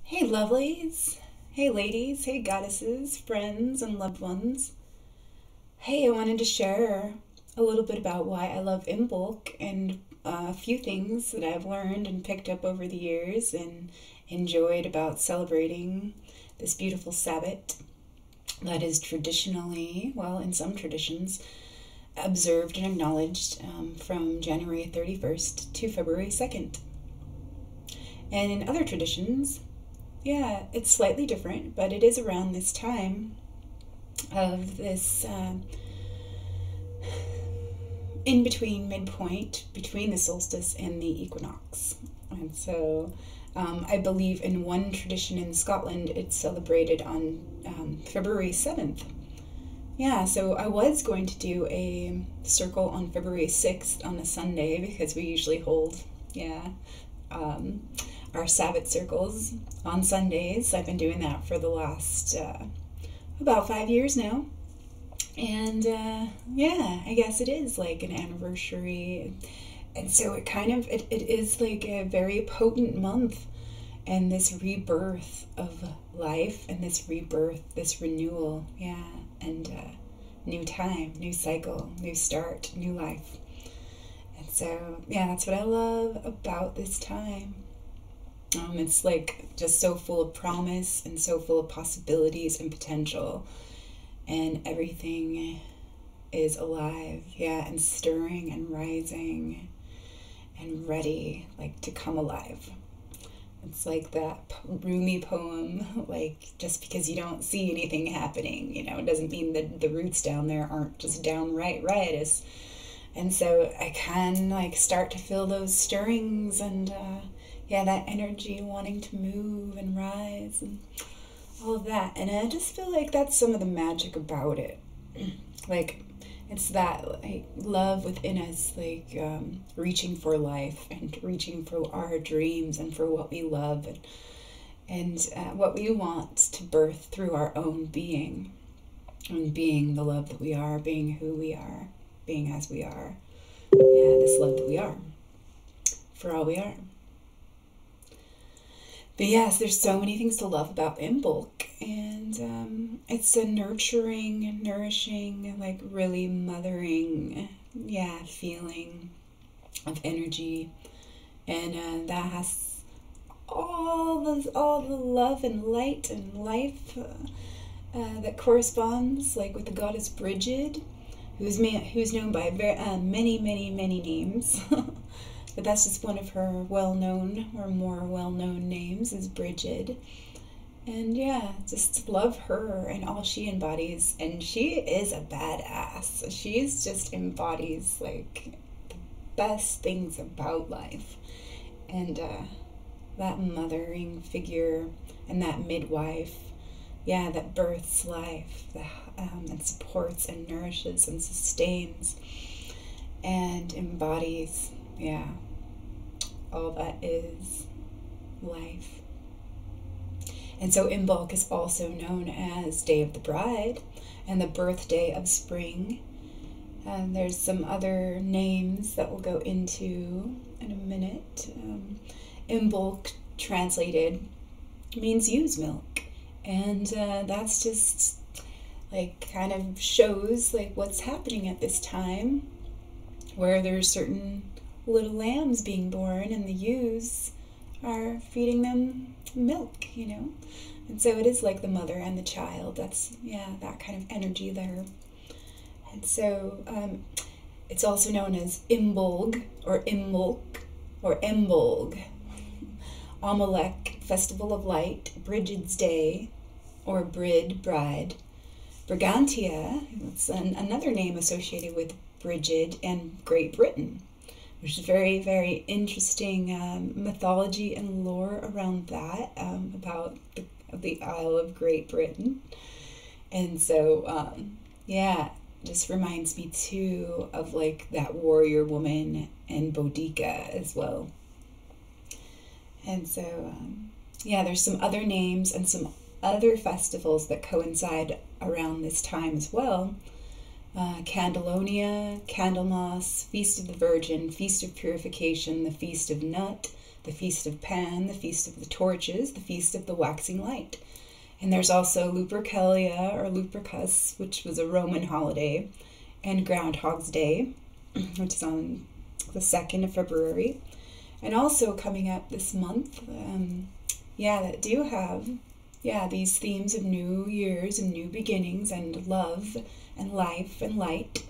Hey lovelies, hey ladies, hey goddesses, friends and loved ones. Hey, I wanted to share a little bit about why I love Imbolc and a few things that I've learned and picked up over the years and enjoyed about celebrating this beautiful Sabbath that is traditionally, well, in some traditions, observed and acknowledged from January 31st to February 2nd. And in other traditions, yeah, it's slightly different, but it is around this time of this in between midpoint between the solstice and the equinox. And so I believe in one tradition in Scotland, it's celebrated on February 7th. Yeah, so I was going to do a circle on February 6th on a Sunday because we usually hold, our Sabbath circles on Sundays. I've been doing that for the last about 5 years now. And I guess it is like an anniversary. And so it is like a very potent month and this rebirth of life and this rebirth, this renewal, and new time, new cycle, new start, new life. And so, that's what I love about this time. It's like just so full of promise and so full of possibilities and potential, and everything is alive, and stirring and rising and ready, like to come alive. It's like that Rumi poem, like just because you don't see anything happening, it doesn't mean that the roots down there aren't just downright riotous. And so I can like start to feel those stirrings and that energy wanting to move and rise and all of that. And I just feel like that's some of the magic about it. Like it's that like love within us, like reaching for life and reaching for our dreams and for what we love and what we want to birth through our own being, and being the love that we are, being who we are, being as we are. This love that we are for all we are. But yes, there's so many things to love about Imbolc, and it's a nurturing, nourishing, like really mothering, feeling of energy, and that has all the love and light and life that corresponds, like with the goddess Bridget, who's known by many names. But that's just one of her well-known or more well-known names is Bridget. And just love her and all she embodies. And she is a badass. She's just embodies like the best things about life. And that mothering figure and that midwife, that births life, and supports and nourishes and sustains and embodies, all that is life. And so Imbolc is also known as Day of the Bride and the birthday of spring. And there's some other names that we'll go into in a minute. Imbolc translated means ewe's milk. And that's just like kind of shows like what's happening at this time, where there's certain little lambs being born and the ewes are feeding them milk, And so it is like the mother and the child. That's, that kind of energy there. And so it's also known as Imbolg or Imbolc or Imbolg, Amalek, Festival of Light, Bridget's Day, or Brid, Bride. Brigantia, it's another name associated with Bridget and Great Britain, which is very, very interesting mythology and lore around that, about the Isle of Great Britain. And so, just reminds me too of like that warrior woman and Boudica as well. And so, there's some other names and some other festivals that coincide around this time as well. Candlelonia, Candlemas, Feast of the Virgin, Feast of Purification, the Feast of Nut, the Feast of Pan, the Feast of the Torches, the Feast of the Waxing Light. And there's also Lupercalia or Lupercus, which was a Roman holiday, and Groundhog's Day, which is on the 2nd of February. And also coming up this month, that do have, these themes of new years and new beginnings and love and life and light.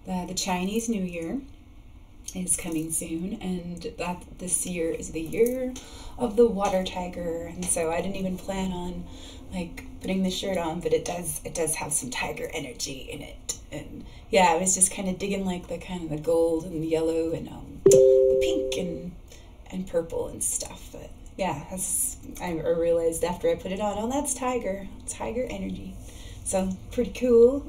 The Chinese New Year is coming soon, and that this year is the year of the water tiger. And so I didn't even plan on like putting this shirt on, but it does have some tiger energy in it. And yeah, I was just kind of digging like the kind of the gold and the yellow and the pink and purple and stuff. But yeah, I realized after I put it on, oh, that's tiger energy. So pretty cool,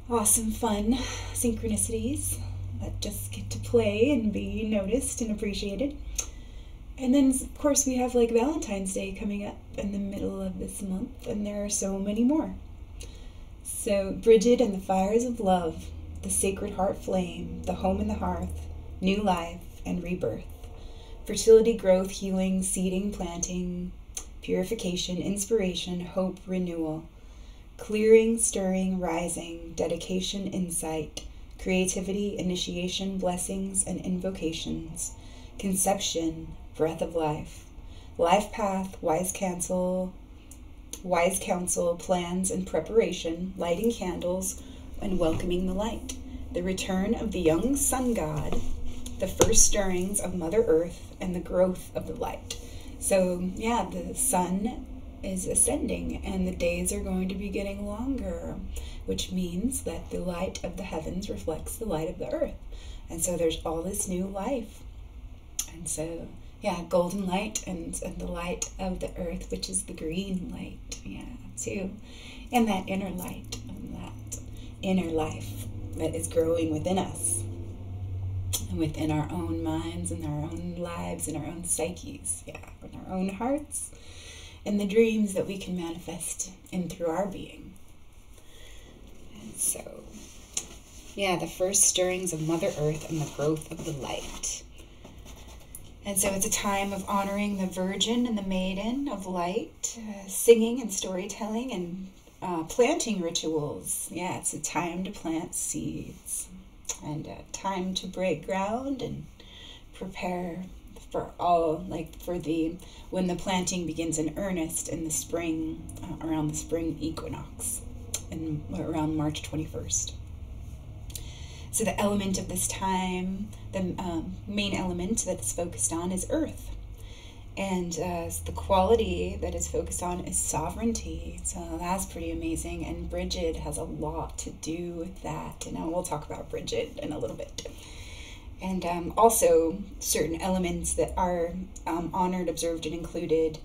awesome, fun synchronicities that just get to play and be noticed and appreciated. And then, of course, we have like Valentine's Day coming up in the middle of this month, and there are so many more. So, Bridget and the Fires of Love, the Sacred Heart Flame, the Home and the Hearth, New Life, and Rebirth. Fertility, growth, healing, seeding, planting, purification, inspiration, hope, renewal. Clearing, stirring, rising, dedication, insight, creativity, initiation, blessings, and invocations. Conception, breath of life, life path, wise counsel, plans and preparation, lighting candles, and welcoming the light, the return of the young sun god, the first stirrings of Mother Earth, and the growth of the light. So yeah, the sun is ascending and the days are going to be getting longer, which means that the light of the heavens reflects the light of the earth. And so there's all this new life. And so, yeah, golden light and the light of the earth, which is the green light, too. And that inner light and that inner life that is growing within us and within our own minds and our own lives and our own psyches, and our own hearts and the dreams that we can manifest in through our being. And so, the first stirrings of Mother Earth and the growth of the light. And so it's a time of honoring the Virgin and the Maiden of Light, singing and storytelling and planting rituals. Yeah, it's a time to plant seeds and a time to break ground and prepare for when the planting begins in earnest in the spring, around the spring equinox, and around March 21st. So the element of this time, the main element that is focused on is earth. And the quality that is focused on is sovereignty. So that's pretty amazing. And Bridget has a lot to do with that. And we'll talk about Bridget in a little bit. And also certain elements that are honored, observed, and included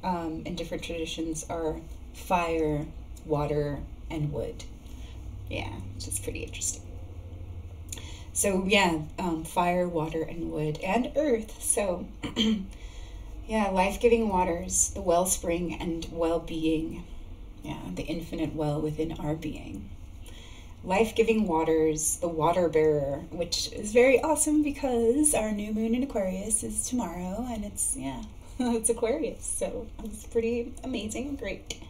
in different traditions are fire, water, and wood. Yeah, which is pretty interesting. So fire, water, and wood, and earth. So life-giving waters, the wellspring and well-being. The infinite well within our being. Life-giving waters, the water bearer, which is very awesome because our new moon in Aquarius is tomorrow, and it's it's Aquarius, so it's pretty amazing, great.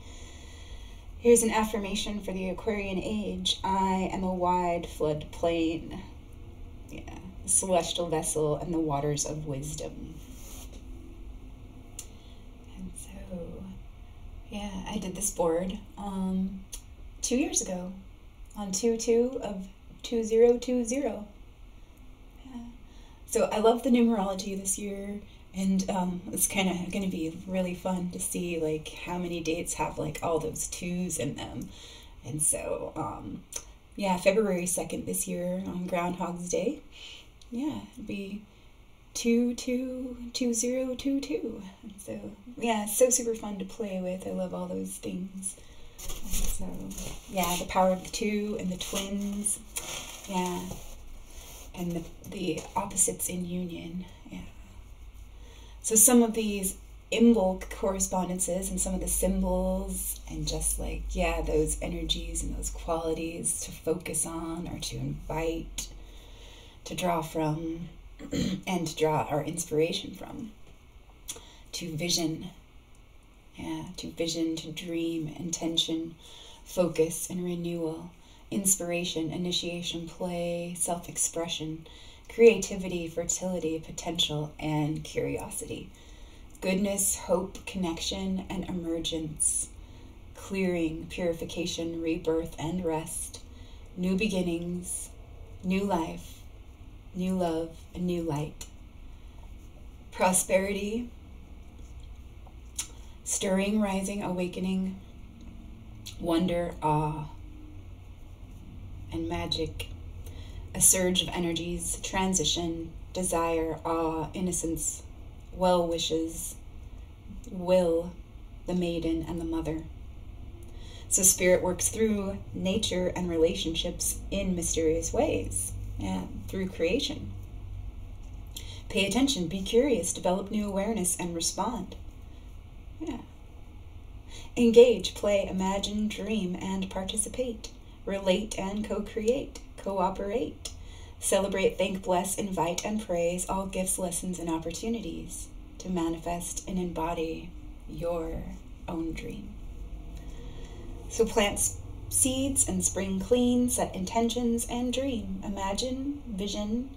Here's an affirmation for the Aquarian age. I am a wide flood plain. The celestial vessel and the waters of wisdom. And so, I did this board 2 years ago on 2/2 of 2020. So I love the numerology this year, and it's kind of going to be really fun to see like how many dates have like all those twos in them. And so February 2nd this year on Groundhog's Day. It'd be 222022. And so it's so super fun to play with. I love all those things. And so the power of the two and the twins. And the opposites in union. So some of these Imbolc correspondences and some of the symbols and just like those energies and those qualities to focus on or to invite, to draw from. and to draw our inspiration from. To vision, to dream, intention, focus, and renewal, inspiration, initiation, play, self-expression, creativity, fertility, potential, and curiosity, goodness, hope, connection, and emergence, clearing, purification, rebirth, and rest, new beginnings, new life, new love, and new light, prosperity, stirring, rising, awakening, wonder, awe, and magic, a surge of energies, transition, desire, awe, innocence, well wishes, will, the maiden, and the mother. So spirit works through nature and relationships in mysterious ways, through creation. Pay attention, be curious, develop new awareness, and respond. Engage, play, imagine, dream, and participate. Relate and co-create, cooperate. Celebrate, thank, bless, invite, and praise all gifts, lessons, and opportunities to manifest and embody your own dream. So plant seeds and spring clean, set intentions and dream. Imagine, vision,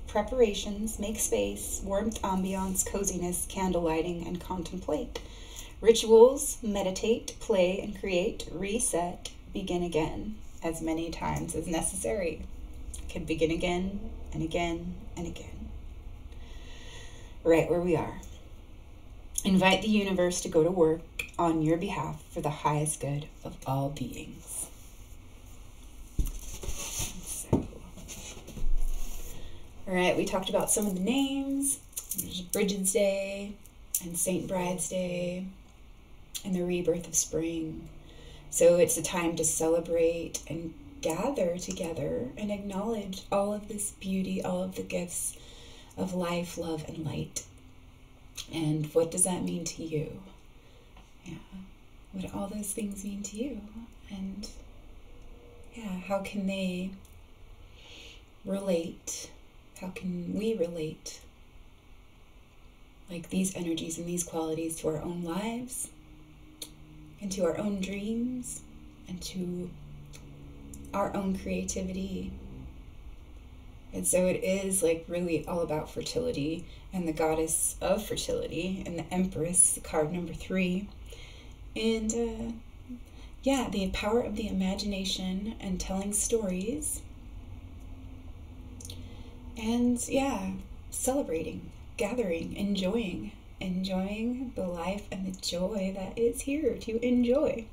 preparations, make space, warmth, ambiance, coziness, candle lighting, and contemplate. Rituals, meditate, play, and create, reset, begin again, as many times as necessary. Can begin again and again and again. Right where we are. Invite the universe to go to work on your behalf for the highest good of all beings. So, all right, we talked about some of the names. There's Bridget's Day and Saint Bride's Day and the rebirth of spring. So it's a time to celebrate and gather together and acknowledge all of this beauty, all of the gifts of life, love, and light. And what does that mean to you? What do all those things mean to you? And how can they relate? How can we relate, like these energies and these qualities, to our own lives and to our own dreams and to our own creativity? And so it is like really all about fertility and the goddess of fertility and the Empress, card number 3. And the power of the imagination and telling stories. And celebrating, gathering, enjoying the life and the joy that is here to enjoy.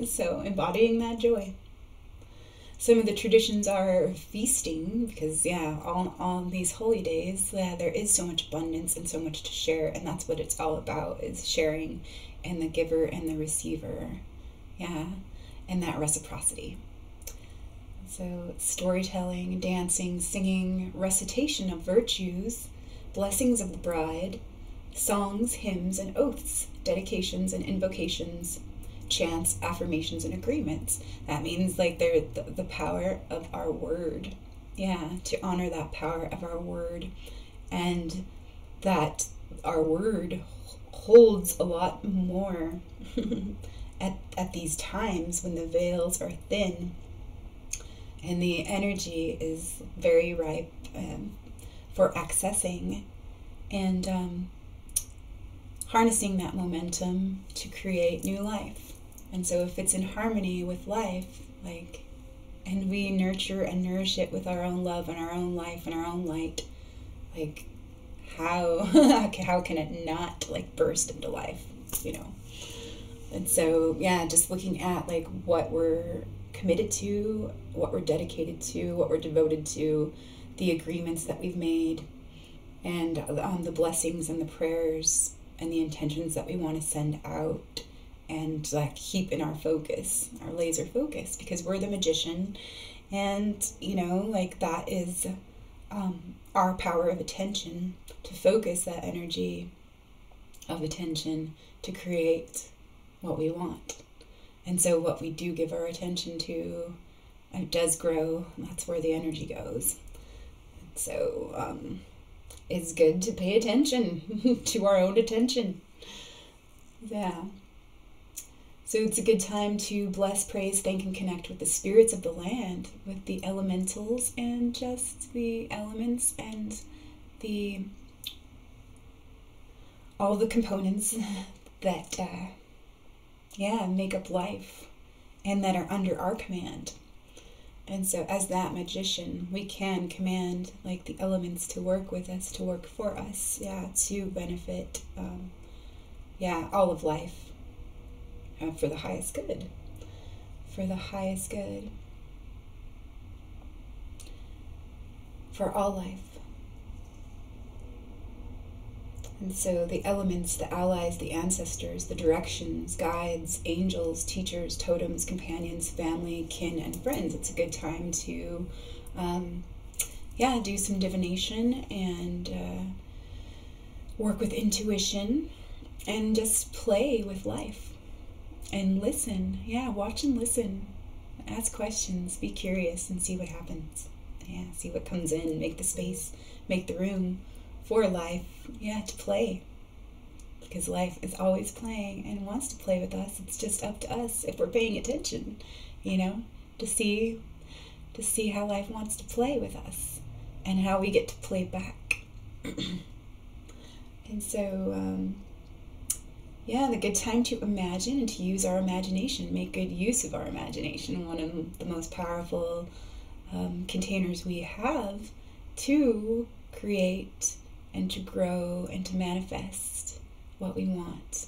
So embodying that joy. Some of the traditions are feasting, because on these holy days, there is so much abundance and so much to share, and that's what it's all about, is sharing, and the giver and the receiver, and that reciprocity. So storytelling, dancing, singing, recitation of virtues, blessings of the bride, songs, hymns, and oaths, dedications and invocations, chants, affirmations, and agreements. That means like they're the power of our word. To honor that power of our word, and that our word holds a lot more at these times when the veils are thin and the energy is very ripe for accessing and harnessing that momentum to create new life. And so if it's in harmony with life, and we nurture and nourish it with our own love and our own life and our own light, how can it not burst into life, And so just looking at what we're committed to, what we're dedicated to, what we're devoted to, the agreements that we've made, and the blessings and the prayers and the intentions that we want to send out, and keep in our focus, our laser focus, because we're the magician, and that is our power of attention, to focus that energy of attention to create what we want. And so what we do give our attention to, it does grow, and that's where the energy goes. So it's good to pay attention to our own attention. Yeah. So it's a good time to bless, praise, thank, and connect with the spirits of the land, with the elementals and just the elements and all the components that make up life and that are under our command. And so as that magician, we can command like the elements to work with us, to work for us, to benefit all of life for the highest good. For the highest good. For all life. And so the elements, the allies, the ancestors, the directions, guides, angels, teachers, totems, companions, family, kin, and friends. It's a good time to, do some divination and work with intuition and just play with life and listen. Yeah, watch and listen. Ask questions. Be curious and see what happens. Yeah, see what comes in. Make the space, make the room for life, to play, because life is always playing and wants to play with us. It's just up to us if we're paying attention, to see how life wants to play with us and how we get to play back. And so, the good time to imagine and to use our imagination, make good use of our imagination. One of the most powerful containers we have to create and to grow and to manifest what we want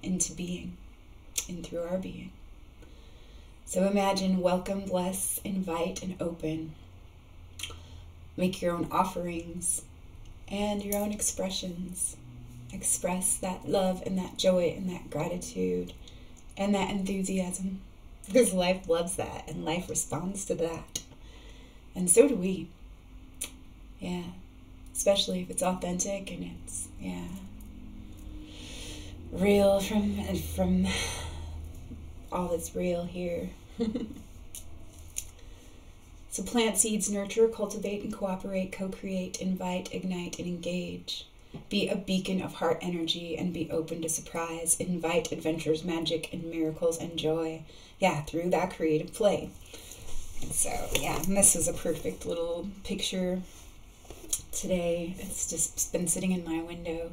into being and through our being. So imagine, welcome, bless, invite, and open. Make your own offerings and your own expressions. Express that love and that joy and that gratitude and that enthusiasm, because life loves that and life responds to that. And so do we. Yeah. Especially if it's authentic and it's, real from all that's real here. So plant seeds, nurture, cultivate, and cooperate, co-create, invite, ignite, and engage. Be a beacon of heart energy and be open to surprise. Invite adventures, magic, and miracles and joy. Through that creative play. And so, and this is a perfect little picture today. It's just been sitting in my window,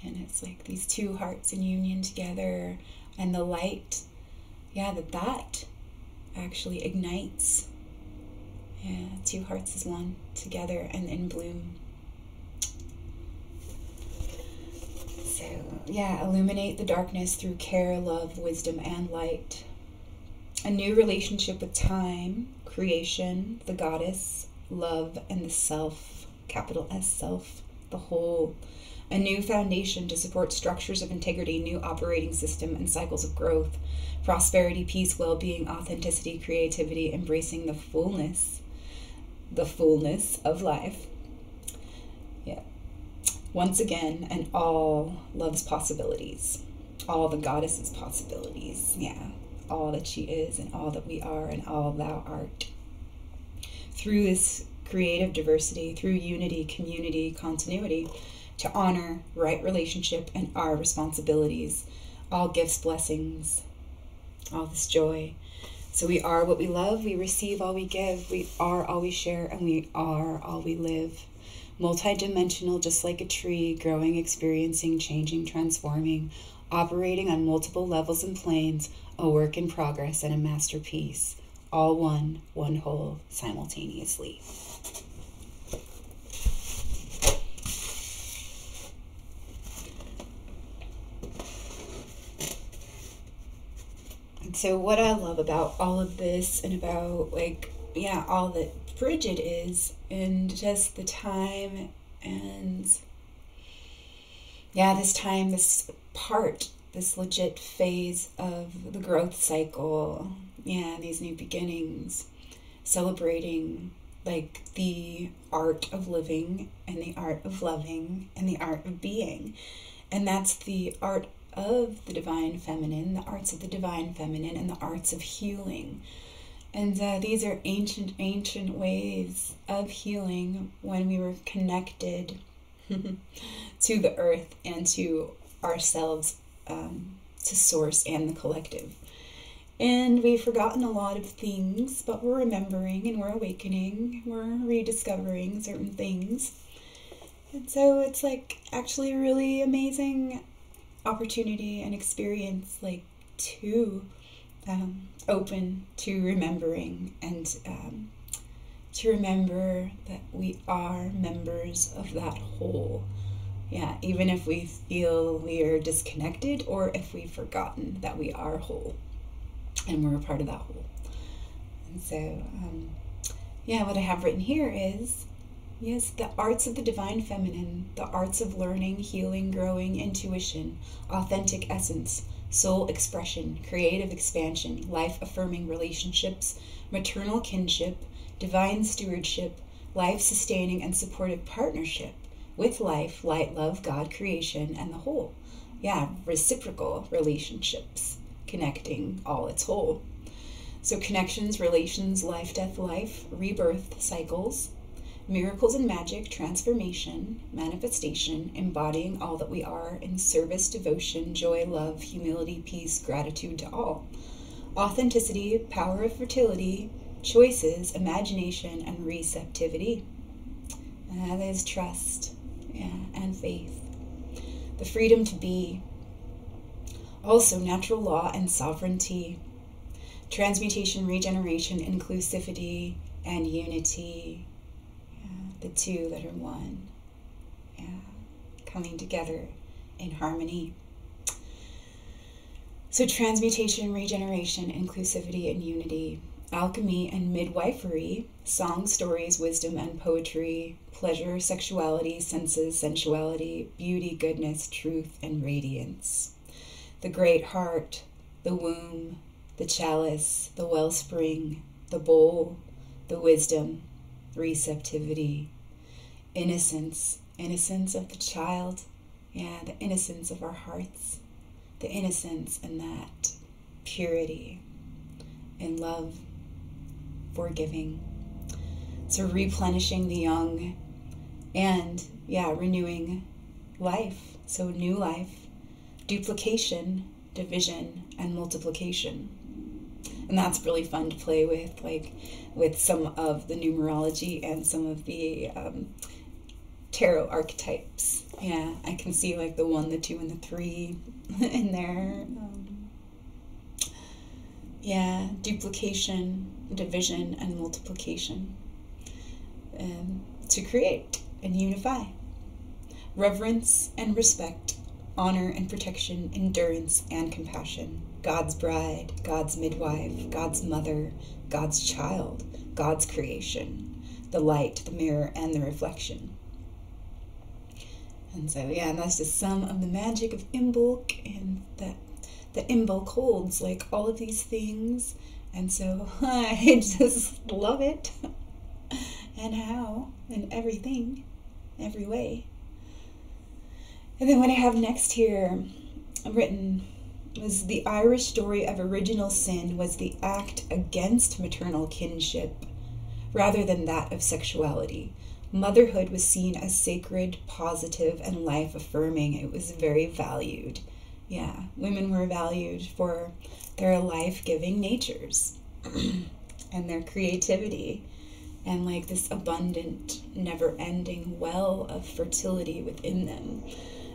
and it's like these two hearts in union together, and the light, that actually ignites. Two hearts as one together and in bloom. So, illuminate the darkness through care, love, wisdom, and light. A new relationship with time, creation, the goddess, love, and the self, capital S self, the whole. A new foundation to support structures of integrity, new operating system, and cycles of growth. Prosperity, peace, well-being, authenticity, creativity, embracing the fullness of life. Once again, and all love's possibilities, all the goddess's possibilities, all that she is and all that we are and all thou art. Through this creative diversity, through unity, community, continuity, to honor right relationship and our responsibilities, all gifts, blessings, all this joy. So we are what we love, we receive all we give, we are all we share, and we are all we live. Multidimensional, just like a tree, growing, experiencing, changing, transforming, operating on multiple levels and planes, a work in progress and a masterpiece, all one whole, simultaneously. And so what I love about all of this and about all that Bridget is, and just the time and this legit phase of the growth cycle, these new beginnings, celebrating the art of living and the art of loving and the art of being. And that's the art of the divine feminine, the arts of the divine feminine, and the arts of healing. And these are ancient, ancient ways of healing when we were connected to the earth and to ourselves, to source and the collective. And we've forgotten a lot of things, but we're remembering and we're awakening. We're rediscovering certain things. And so it's like actually a really amazing opportunity and experience, like to open to remembering and to remember that we are members of that whole. Yeah, even if we feel we are disconnected or if we've forgotten that we are whole and we're a part of that whole. And so, yeah, what I have written here is, yes, the arts of the divine feminine, the arts of learning, healing, growing, intuition, authentic essence, soul expression, creative expansion, life-affirming relationships, maternal kinship, divine stewardship, life-sustaining and supportive partnership with life, light, love, God, creation, and the whole. Yeah, reciprocal relationships, connecting all its whole. So connections, relations, life, death, life, rebirth, cycles, miracles and magic, transformation, manifestation, embodying all that we are in service, devotion, joy, love, humility, peace, gratitude to all. Authenticity, power of fertility, choices, imagination, and receptivity. That is trust, and faith. The freedom to be. Also natural law and sovereignty. Transmutation, regeneration, inclusivity, and unity. The two that are one, coming together in harmony. So transmutation, regeneration, inclusivity, and unity, alchemy and midwifery, song, stories, wisdom, and poetry, pleasure, sexuality, senses, sensuality, beauty, goodness, truth, and radiance. The great heart, the womb, the chalice, the wellspring, the bowl, the wisdom, receptivity, innocence of the child, the innocence of our hearts, the innocence and that purity and love, forgiving. So replenishing the young and renewing life. So new life, duplication, division, and multiplication. And that's really fun to play with, like with some of the numerology and some of the tarot archetypes. Yeah, I can see like the 1, the 2, and the 3 in there. Duplication, division, and multiplication to create and unify. Reverence and respect, honor and protection, endurance and compassion. God's bride, God's midwife, God's mother, God's child, God's creation, the light, the mirror, and the reflection. And so, that's just some of the magic of Imbolc, and that Imbolc holds, like, all of these things. And so I just love it. And how, and everything, every way. And then what I have next here written was the Irish story of original sin was the act against maternal kinship rather than that of sexuality. Motherhood was seen as sacred, positive, and life-affirming. It was very valued. Yeah, women were valued for their life-giving natures and their creativity and like this abundant, never-ending well of fertility within them.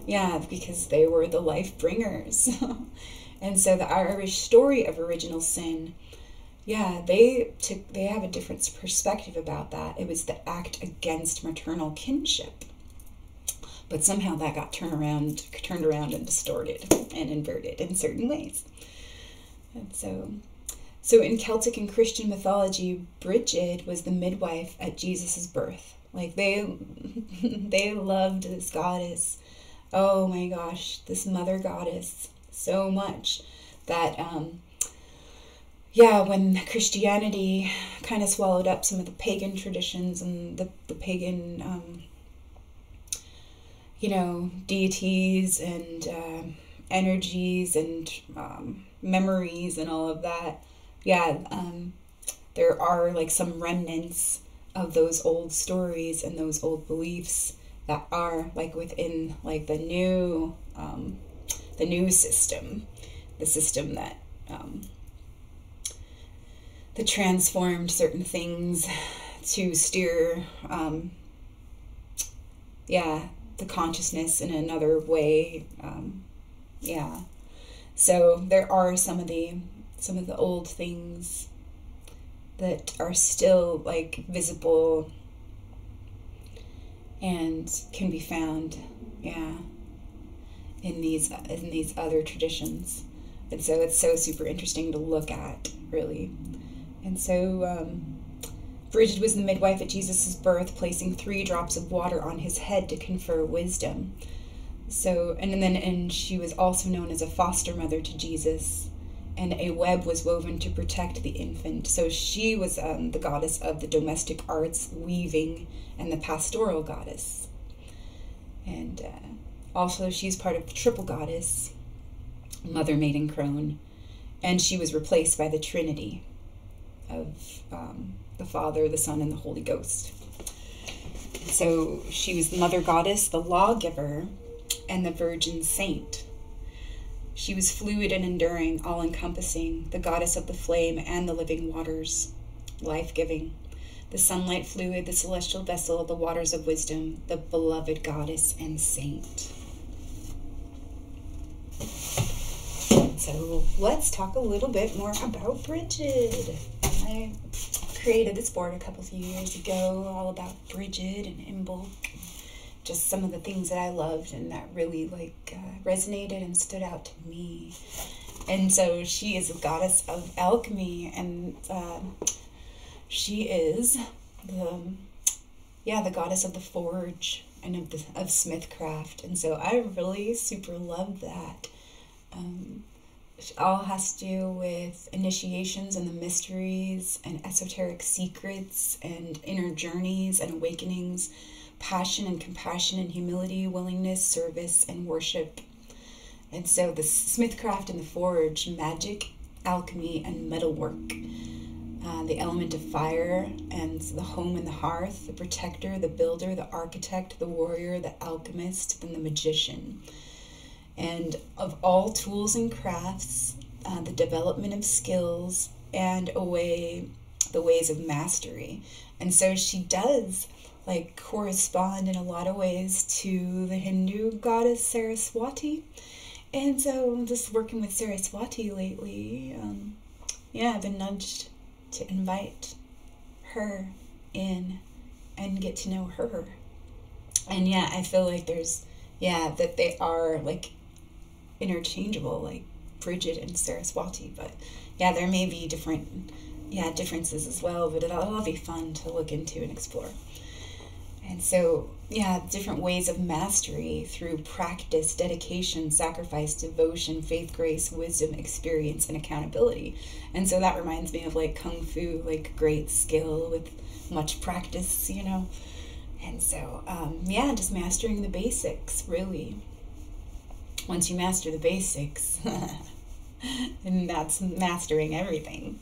Yeah, because they were the life bringers. And so the Irish story of original sin, they have a different perspective about that. It was the act against maternal kinship. But somehow that got turned around and distorted and inverted in certain ways. And so in Celtic and Christian mythology, Bridget was the midwife at Jesus' birth. Like they loved this goddess. Oh my gosh, this mother goddess so much that, when Christianity kind of swallowed up some of the pagan traditions and the pagan, deities and they there are like some remnants of those old stories and those old beliefs that are like within like the new system, the system that that transformed certain things to steer the consciousness in another way. So there are some of the old things that are still like visible and can be found in these other traditions. And so it's so super interesting to look at, really. And so Bridget was the midwife at Jesus' birth, placing 3 drops of water on his head to confer wisdom. So, and she was also known as a foster mother to Jesus, and a web was woven to protect the infant. So she was the goddess of the domestic arts, weaving, and the pastoral goddess. And also she's part of the triple goddess, Mother, Maiden, Crone, and she was replaced by the Trinity of the Father, the Son, and the Holy Ghost. So she was the Mother Goddess, the Lawgiver, and the Virgin Saint. She was fluid and enduring, all-encompassing, the goddess of the flame and the living waters, life-giving, the sunlight fluid, the celestial vessel, the waters of wisdom, the beloved goddess and saint. So let's talk a little bit more about Bridget. I created this board a few years ago, all about Bridget and Imbolc, just some of the things that I loved and that really resonated and stood out to me. And so she is a goddess of alchemy, and she is the goddess of the forge and of smithcraft. And so I really super love that. It all has to do with initiations and the mysteries and esoteric secrets and inner journeys and awakenings, passion and compassion and humility, willingness, service, and worship. And so the smithcraft and the forge, magic, alchemy, and metalwork. The element of fire and the home and the hearth, the protector, the builder, the architect, the warrior, the alchemist, and the magician. And of all tools and crafts, the development of skills, and the ways of mastery. And so she does correspond in a lot of ways to the Hindu goddess Saraswati. And so I'm just working with Saraswati lately. I've been nudged to invite her in and get to know her. And I feel like there's, that they are interchangeable, like Bridget and Saraswati. But there may be differences as well, but it'll be fun to look into and explore. And so, different ways of mastery through practice, dedication, sacrifice, devotion, faith, grace, wisdom, experience, and accountability. And so that reminds me of Kung Fu, great skill with much practice, And so, just mastering the basics, really. Once you master the basics, and that's mastering everything.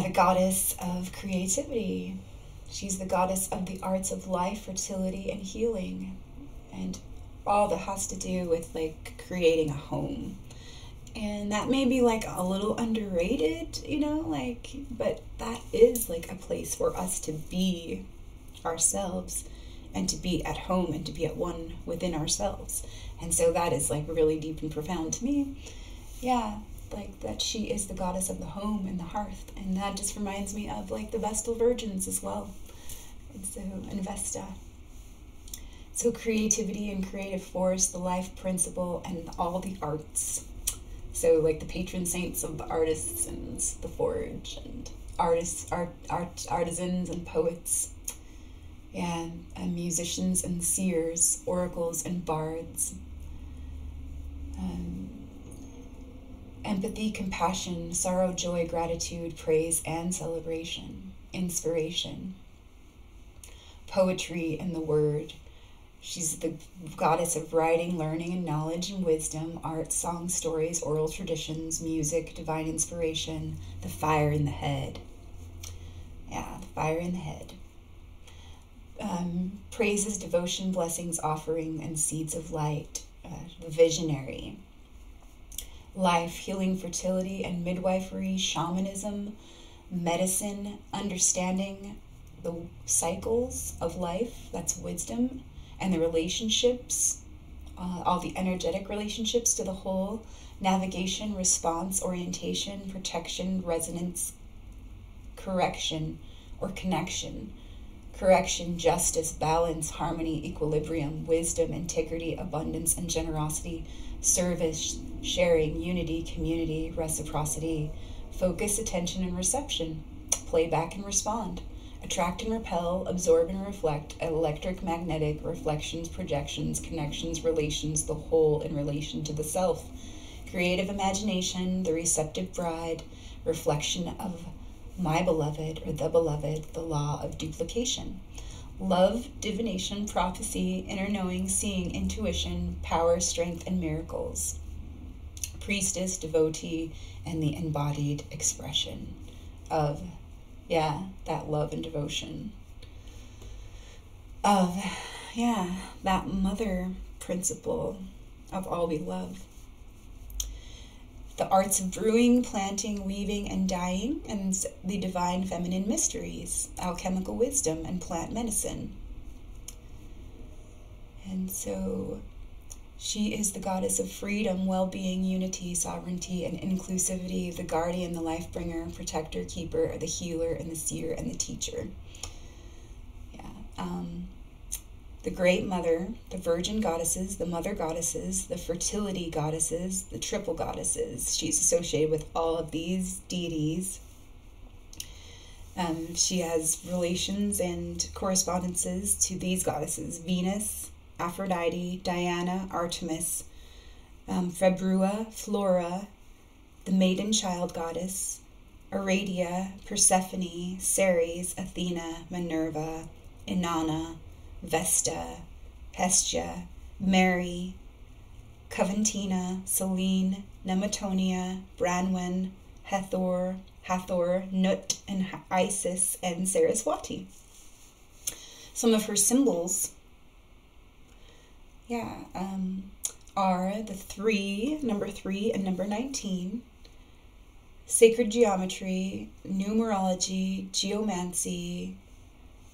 The goddess of creativity. She's the goddess of the arts of life, fertility, and healing. And all that has to do with creating a home. And that may be a little underrated, but that is a place for us to be ourselves and to be at home and to be at one within ourselves. And so that is really deep and profound to me. That she is the goddess of the home and the hearth. And that just reminds me of the Vestal Virgins as well. And so, and Vesta. So creativity and creative force, the life principle, and all the arts. So the patron saints of the artists and the forge, and artisans and poets. And musicians and seers, oracles and bards. Empathy, compassion, sorrow, joy, gratitude, praise, and celebration. Inspiration. Poetry and the word. She's the goddess of writing, learning, and knowledge and wisdom, art, songs, stories, oral traditions, music, divine inspiration, the fire in the head. Yeah, the fire in the head. Praises, devotion, blessings, offering, and seeds of light. The visionary. Life, healing, fertility, and midwifery, shamanism, medicine, understanding the cycles of life, that's wisdom, and the relationships, all the energetic relationships to the whole, navigation, response, orientation, protection, resonance, correction, or connection. Correction, justice, balance, harmony, equilibrium, wisdom, integrity, abundance, and generosity, service, sharing, unity, community, reciprocity, focus, attention, and reception, playback and respond, attract and repel, absorb and reflect, electric, magnetic, reflections, projections, connections, relations, the whole in relation to the self, creative imagination, the receptive bride, reflection of my beloved or the beloved, the law of duplication, love, divination, prophecy, inner knowing, seeing, intuition, power, strength, and miracles, priestess, devotee, and the embodied expression of, that love and devotion, of, that mother principle of all we love. The arts of brewing, planting, weaving, and dyeing, and the divine feminine mysteries, alchemical wisdom, and plant medicine. And so she is the goddess of freedom, well-being, unity, sovereignty, and inclusivity, the guardian, the life-bringer, protector, keeper, the healer, and the seer, and the teacher. The great mother, the virgin goddesses, the mother goddesses, the fertility goddesses, the triple goddesses. She's associated with all of these deities. She has relations and correspondences to these goddesses: Venus, Aphrodite, Diana, Artemis, Februa, Flora, the maiden child goddess, Aradia, Persephone, Ceres, Athena, Minerva, Inanna, Vesta, Hestia, Mary, Coventina, Selene, Nematonia, Branwen, Hathor, Nut, and Isis, and Saraswati. Some of her symbols, are the number 3 and number 19, sacred geometry, numerology, geomancy,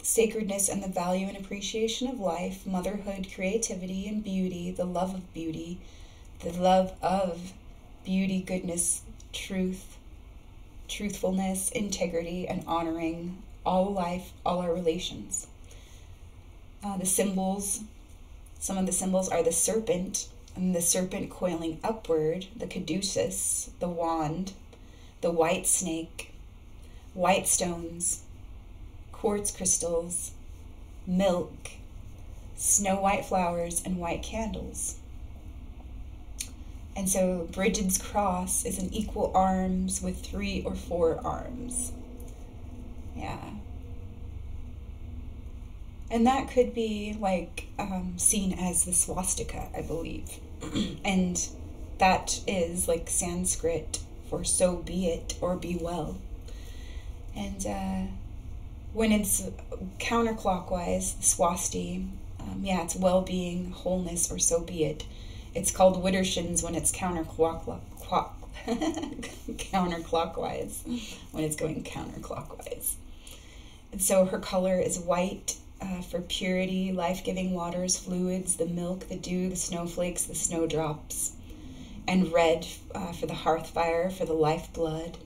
sacredness and the value and appreciation of life, motherhood, creativity and beauty, the love of beauty, goodness, truth, truthfulness, integrity, and honoring all life, all our relations. The symbols, some of the symbols are the serpent, and the serpent coiling upward, the caduceus, the wand, the white snake, white stones, quartz crystals, milk, snow white flowers, and white candles. And so Bridget's cross is an equal arms with 3 or 4 arms. And that could be seen as the swastika, I believe. And that is Sanskrit for so be it or be well. And when it's counterclockwise, swasti, it's well-being, wholeness, or so be it. It's called widdershins when it's counterclockwise, when it's going counterclockwise. And so her color is white for purity, life-giving waters, fluids, the milk, the dew, the snowflakes, the snowdrops, and red for the hearth fire, for the lifeblood,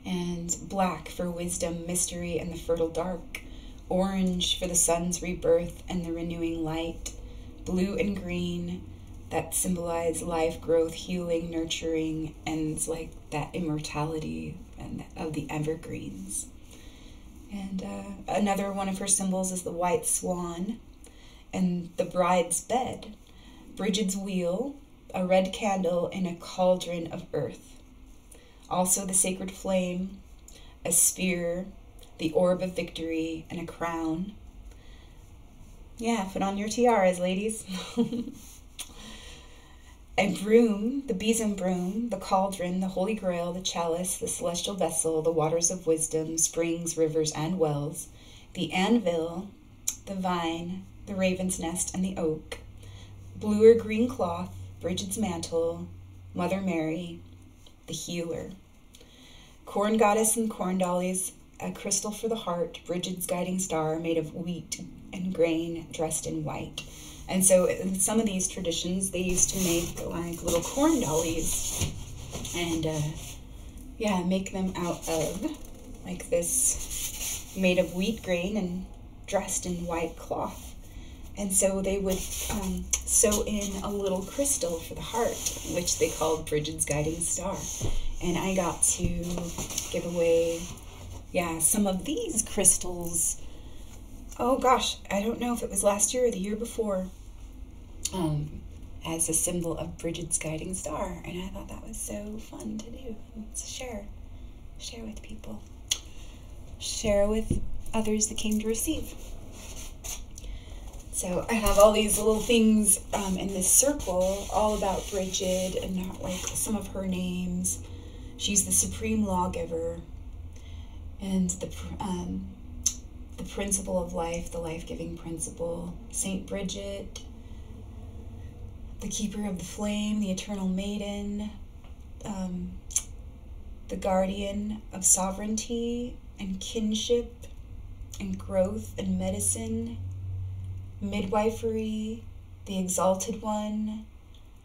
and black for wisdom, mystery, and the fertile dark, orange for the sun's rebirth and the renewing light, blue and green that symbolize life, growth, healing, nurturing, and that immortality and of the evergreens. And another one of her symbols is the white swan and the bride's bed, Bridget's wheel, a red candle in a cauldron of earth. Also the sacred flame, a spear, the orb of victory, and a crown. Yeah, put on your tiaras, ladies. A broom, the besom broom, the cauldron, the holy grail, the chalice, the celestial vessel, the waters of wisdom, springs, rivers, and wells, the anvil, the vine, the raven's nest, and the oak, blue or green cloth, Bridget's mantle, Mother Mary, the healer, corn goddess and corn dollies, a crystal for the heart, Bridget's guiding star made of wheat and grain dressed in white. And so in some of these traditions, they used to make like little corn dollies and, make them out of like this, made of wheat grain and dressed in white cloth. And so they would sew in a little crystal for the heart, which they called Bridget's guiding star. And I got to give away, some of these crystals. Oh gosh, I don't know if it was last year or the year before, as a symbol of Bridget's guiding star. And I thought that was so fun to do, to share with people, share with others that came to receive. So I have all these little things in this circle all about Bridget and like some of her names. She's the supreme lawgiver and the principle of life, the life-giving principle. Saint Bridget, the keeper of the flame, the eternal maiden, the guardian of sovereignty and kinship and growth and medicine, midwifery, the exalted one,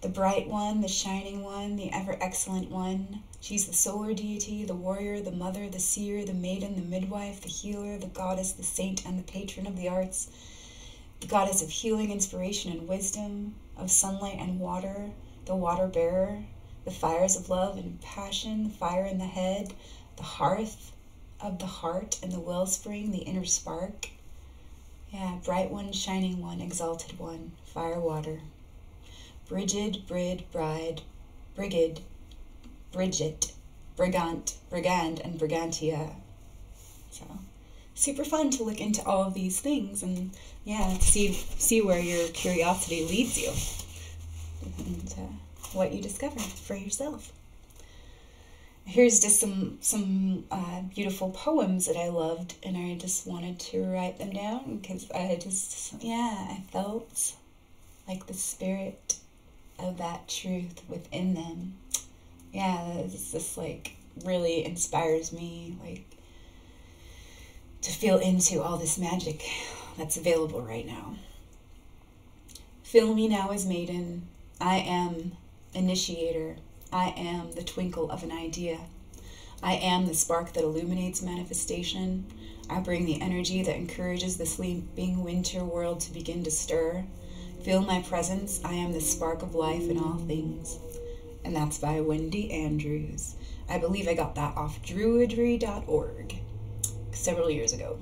the bright one, the shining one, the ever-excellent one. She's the solar deity, the warrior, the mother, the seer, the maiden, the midwife, the healer, the goddess, the saint, and the patron of the arts, the goddess of healing, inspiration, and wisdom, of sunlight and water, the water bearer, the fires of love and passion, the fire in the head, the hearth of the heart, and the wellspring, the inner spark. Yeah, bright one, shining one, exalted one, fire, water. Bridget, bride, brigid, Bridget, brigand, and brigantia. So, super fun to look into all of these things and, see where your curiosity leads you and what you discover for yourself. Here's just some beautiful poems that I loved, and I just wanted to write them down because I felt like the spirit of that truth within them. It's just like really inspires me, like to feel into all this magic that's available right now. Fill me now as maiden. I am initiator. I am the twinkle of an idea. I am the spark that illuminates manifestation. I bring the energy that encourages the sleeping winter world to begin to stir. Feel my presence. I am the spark of life in all things. And that's by Wendy Andrews. I believe I got that off druidry.org several years ago.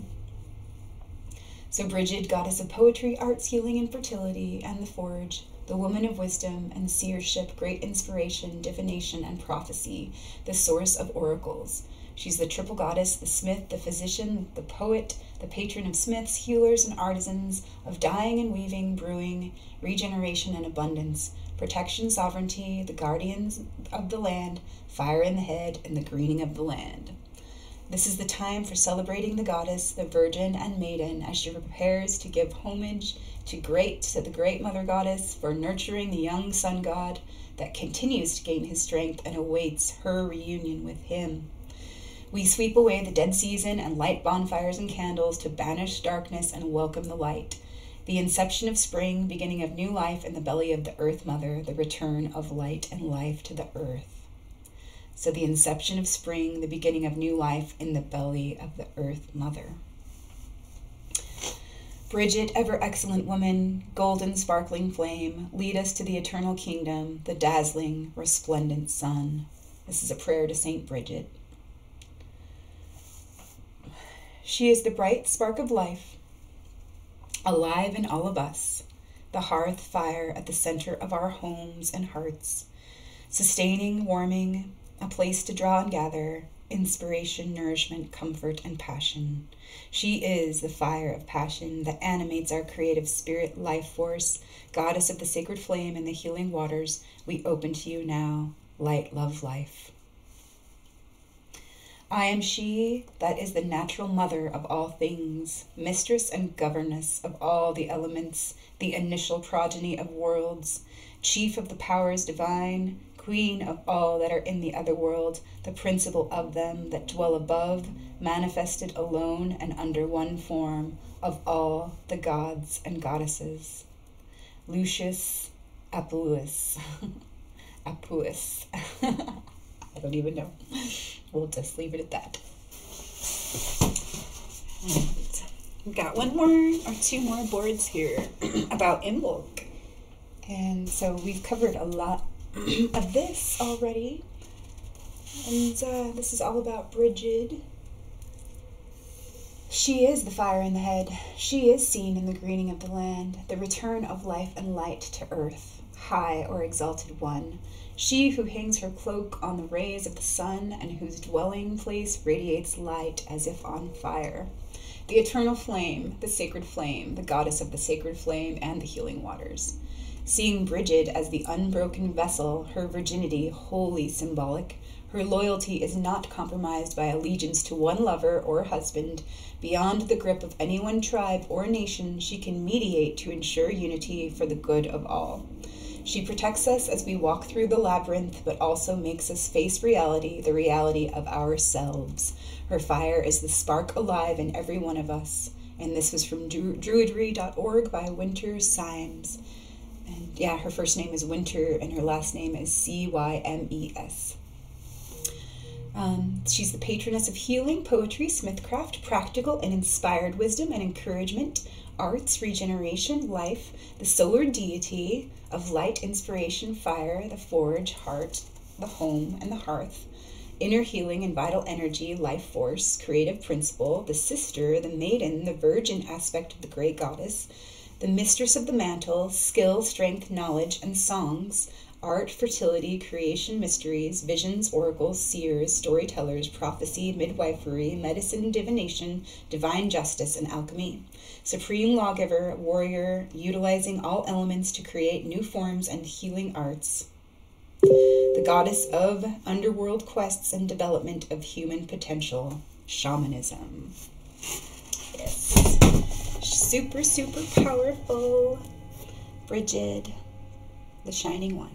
So Bridget, goddess of poetry, arts, healing, and fertility, and the forge, the woman of wisdom and seership, great inspiration, divination, and prophecy, the source of oracles. She's the triple goddess, the smith, the physician, the poet, the patron of smiths, healers, and artisans, of dyeing and weaving, brewing, regeneration, and abundance, protection, sovereignty, the guardians of the land, fire in the head, and the greening of the land. This is the time for celebrating the goddess, the virgin and maiden, as she prepares to give homage to the great mother goddess for nurturing the young sun god that continues to gain his strength and awaits her reunion with him. We sweep away the dead season and light bonfires and candles to banish darkness and welcome the light. The inception of spring, beginning of new life in the belly of the earth mother, the return of light and life to the earth. So the inception of spring, the beginning of new life in the belly of the earth mother. Bridget, ever excellent woman, golden sparkling flame, lead us to the eternal kingdom, the dazzling, resplendent sun. This is a prayer to Saint Bridget. She is the bright spark of life, alive in all of us, the hearth fire at the center of our homes and hearts, sustaining, warming, a place to draw and gather, inspiration, nourishment, comfort, and passion. She is the fire of passion that animates our creative spirit, life force, goddess of the sacred flame and the healing waters. We open to you now, light, love, life. I am she that is the natural mother of all things, mistress and governess of all the elements, the initial progeny of worlds, chief of the powers divine, queen of all that are in the other world, the principle of them that dwell above, manifested alone and under one form of all the gods and goddesses. Lucius Apuus. Apuus. I don't even know. We'll just leave it at that. We've got one more or two more boards here about Imbolc. And so we've covered a lot of this already. And this is all about Bridget. She is the fire in the head. She is seen in the greening of the land, the return of life and light to earth, high or exalted one. She who hangs her cloak on the rays of the sun and whose dwelling place radiates light as if on fire. The eternal flame, the sacred flame, the goddess of the sacred flame and the healing waters. Seeing Bridget as the unbroken vessel, her virginity wholly symbolic, her loyalty is not compromised by allegiance to one lover or husband. Beyond the grip of any one tribe or nation, she can mediate to ensure unity for the good of all. She protects us as we walk through the labyrinth, but also makes us face reality, the reality of ourselves. Her fire is the spark alive in every one of us. And this was from druidry.org by Winter Symes. And yeah, her first name is Winter and her last name is Cymes. She's the patroness of healing, poetry, smithcraft, practical and inspired wisdom and encouragement, arts, regeneration, life, the solar deity of light, inspiration, fire, the forge, heart, the home, and the hearth, inner healing and vital energy, life force, creative principle, the sister, the maiden, the virgin aspect of the great goddess, the mistress of the mantle, skill, strength, knowledge, and songs, art, fertility, creation, mysteries, visions, oracles, seers, storytellers, prophecy, midwifery, medicine, divination, divine justice, and alchemy. Supreme lawgiver, warrior, utilizing all elements to create new forms and healing arts. The goddess of underworld quests and development of human potential, shamanism. Yes. Super, super powerful. Bridget, the shining one.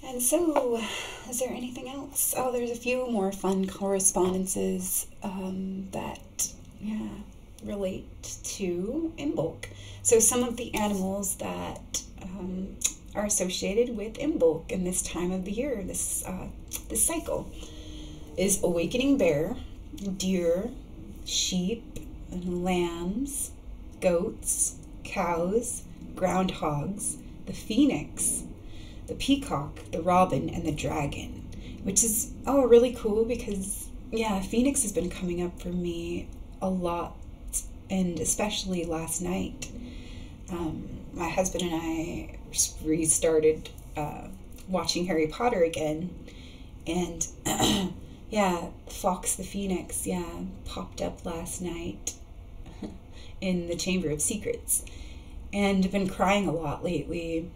And so, is there anything else? Oh, there's a few more fun correspondences that, relate to Imbolc. So some of the animals that are associated with Imbolc in this time of the year, this cycle, is awakening bear, deer, sheep, lambs, goats, cows, groundhogs, the phoenix, the peacock, the robin, and the dragon, which is, really cool because, phoenix has been coming up for me a lot, and especially last night. My husband and I restarted watching Harry Potter again, and Fox the Phoenix, popped up last night in the Chamber of Secrets, and I've been crying a lot lately.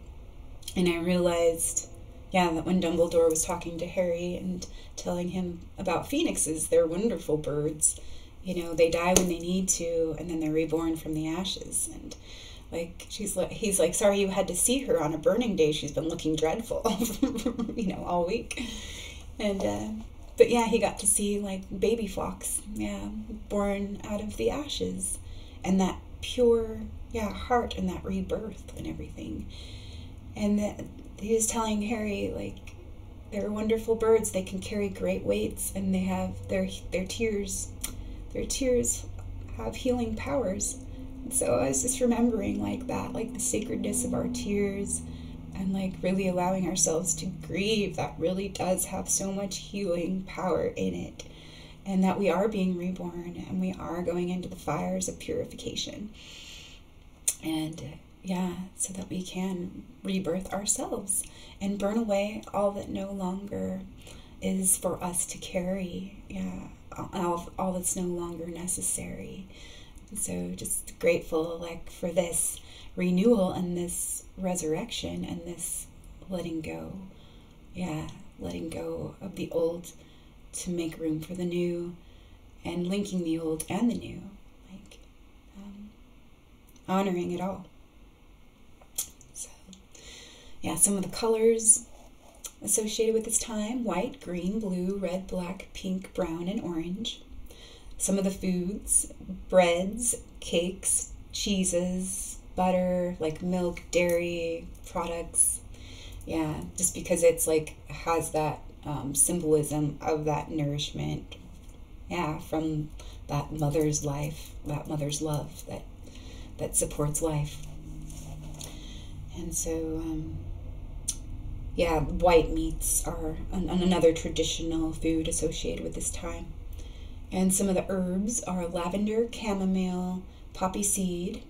And I realized, that when Dumbledore was talking to Harry and telling him about phoenixes, they're wonderful birds. They die when they need to, and then they're reborn from the ashes. And he's like, sorry you had to see her on a burning day. She's been looking dreadful, all week. And but he got to see baby fox, born out of the ashes, and that pure, heart and that rebirth and everything. And he was telling Harry, they're wonderful birds. They can carry great weights, and they have their tears. Their tears have healing powers. And so I was just remembering that, the sacredness of our tears, and really allowing ourselves to grieve. That really does have so much healing power in it, and that we are being reborn, and we are going into the fires of purification. And so that we can rebirth ourselves and burn away all that no longer is for us to carry, all that's no longer necessary. And so just grateful, like, for this renewal and this resurrection and this letting go, letting go of the old to make room for the new, and linking the old and the new, like, honoring it all. So, some of the colors associated with this time: white, green, blue, red, black, pink, brown, and orange. Some of the foods: breads, cakes, cheeses, butter, like milk, dairy products. Just because it's like has that symbolism of that nourishment, from that mother's life, that mother's love that supports life. And so white meats are another traditional food associated with this time. And some of the herbs are lavender, chamomile, poppy seed.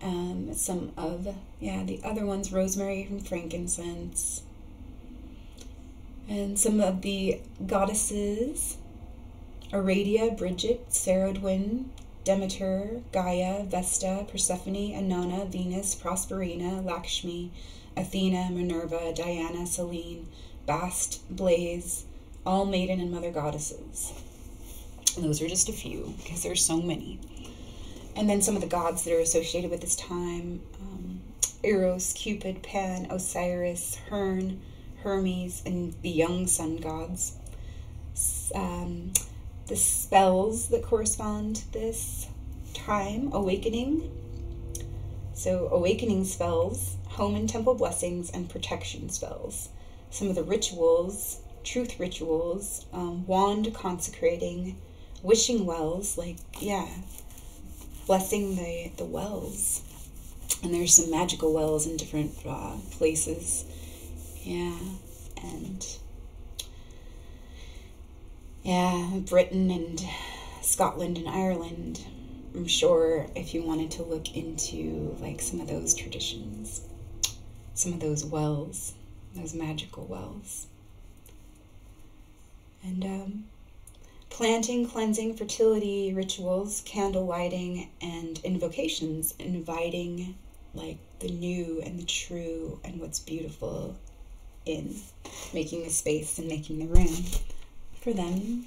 Some of the other ones: rosemary and frankincense. And some of the goddesses: Aradia, Bridget, Saradwin, Demeter, Gaia, Vesta, Persephone, Inanna, Venus, Prosperina, Lakshmi, Athena, Minerva, Diana, Selene, Bast, Blaze, all maiden and mother goddesses. And those are just a few, because there's so many. And then some of the gods that are associated with this time: Eros, Cupid, Pan, Osiris, Hern, Hermes, and the young sun gods. The spells that correspond to this time: awakening. So awakening spells, home and temple blessings, and protection spells. Some of the rituals: truth rituals, wand consecrating, wishing wells, like, blessing the wells. And there's some magical wells in different places. And Britain and Scotland and Ireland, I'm sure, if you wanted to look into like some of those traditions, some of those wells, those magical wells. And planting, cleansing, fertility rituals, candle lighting, and invocations, inviting like the new and the true and what's beautiful in, making the space and making the room for them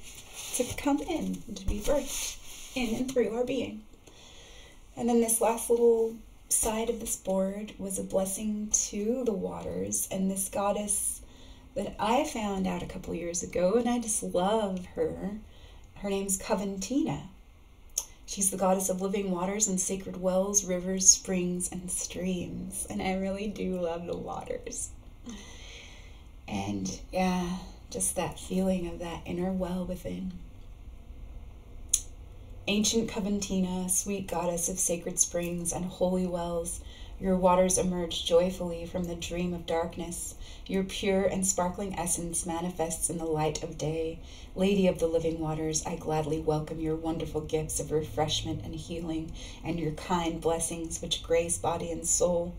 to come in and to be birthed in and through our being. And then this last little side of this board was a blessing to the waters, and this goddess that I found out a couple years ago, and I just love her. Her name's Coventina. She's the goddess of living waters and sacred wells, rivers, springs, and streams. And I really do love the waters. And just that feeling of that inner well within. Ancient Coventina, sweet goddess of sacred springs and holy wells, your waters emerge joyfully from the dream of darkness. Your pure and sparkling essence manifests in the light of day. Lady of the living waters, I gladly welcome your wonderful gifts of refreshment and healing, and your kind blessings which grace body and soul.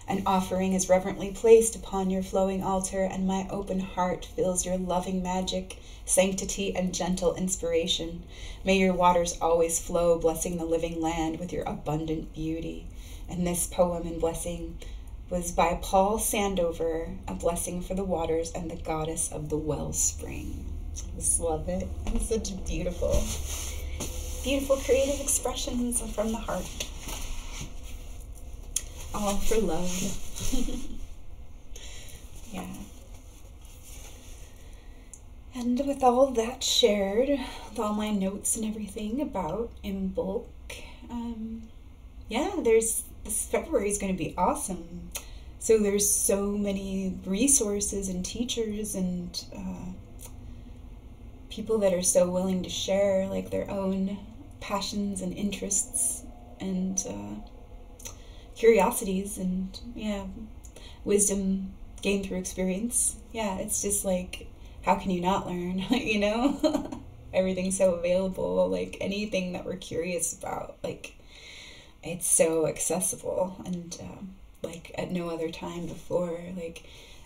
An offering is reverently placed upon your flowing altar, and my open heart feels your loving magic, sanctity, and gentle inspiration. May your waters always flow, blessing the living land with your abundant beauty. And this poem and blessing was by Paul Sandover, a blessing for the waters and the goddess of the wellspring. I just love it. It's such beautiful, beautiful creative expressions from the heart. All for love. Yeah. And with all that shared, with all my notes and everything about Imbolc, this February is going to be awesome. So there's so many resources and teachers and people that are so willing to share like their own passions and interests and curiosities and wisdom gained through experience. It's just like, how can you not learn? You know, everything's so available. Like anything that we're curious about, like it's so accessible, and like at no other time before, like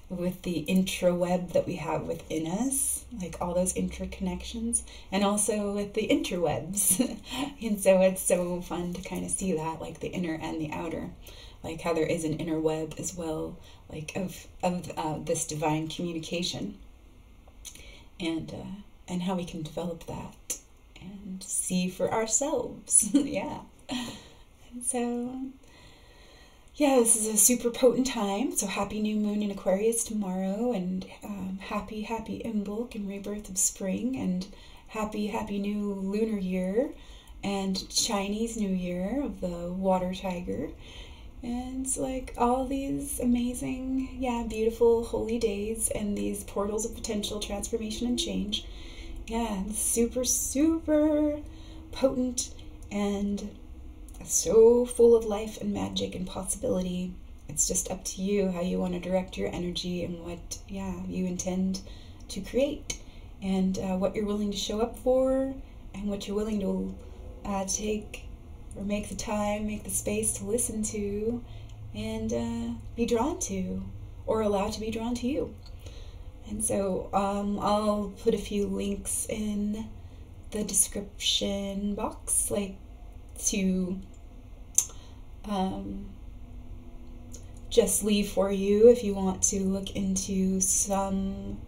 with the intraweb that we have within us, like all those interconnections, and also with the interwebs. And so it's so fun to kind of see that, like the inner and the outer, like how there is an inner web as well, like of this divine communication, and how we can develop that and see for ourselves. Yeah. And so, yeah, this is a super potent time. So happy new moon in Aquarius tomorrow, and happy Imbolc and rebirth of spring, and happy new lunar year and Chinese New Year of the water tiger. And it's like all these amazing, yeah, beautiful holy days and these portals of potential transformation and change. Yeah, super potent and so full of life and magic and possibility. It's just up to you how you want to direct your energy and what, yeah, you intend to create, and what you're willing to show up for, and what you're willing to take or make the time, make the space to listen to, and be drawn to, or allow to be drawn to you. And so I'll put a few links in the description box, like to just leave for you if you want to look into some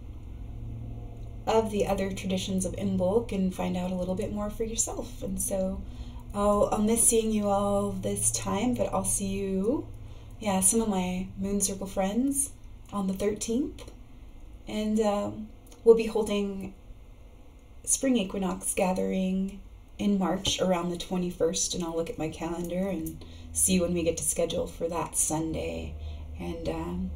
of the other traditions of Imbolc and find out a little bit more for yourself. And so I'll miss seeing you all this time, but I'll see you, yeah, some of my Moon Circle friends on the 13th. And we'll be holding Spring Equinox gathering in March around the 21st, and I'll look at my calendar and see when we get to schedule for that Sunday. And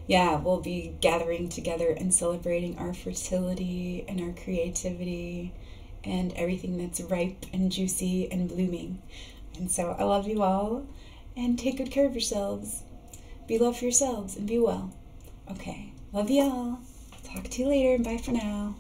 yeah, we'll be gathering together and celebrating our fertility and our creativity and everything that's ripe and juicy and blooming. And so I love you all, and take good care of yourselves. Be love for yourselves and be well. Okay, love you all. Talk to you later, and bye for now.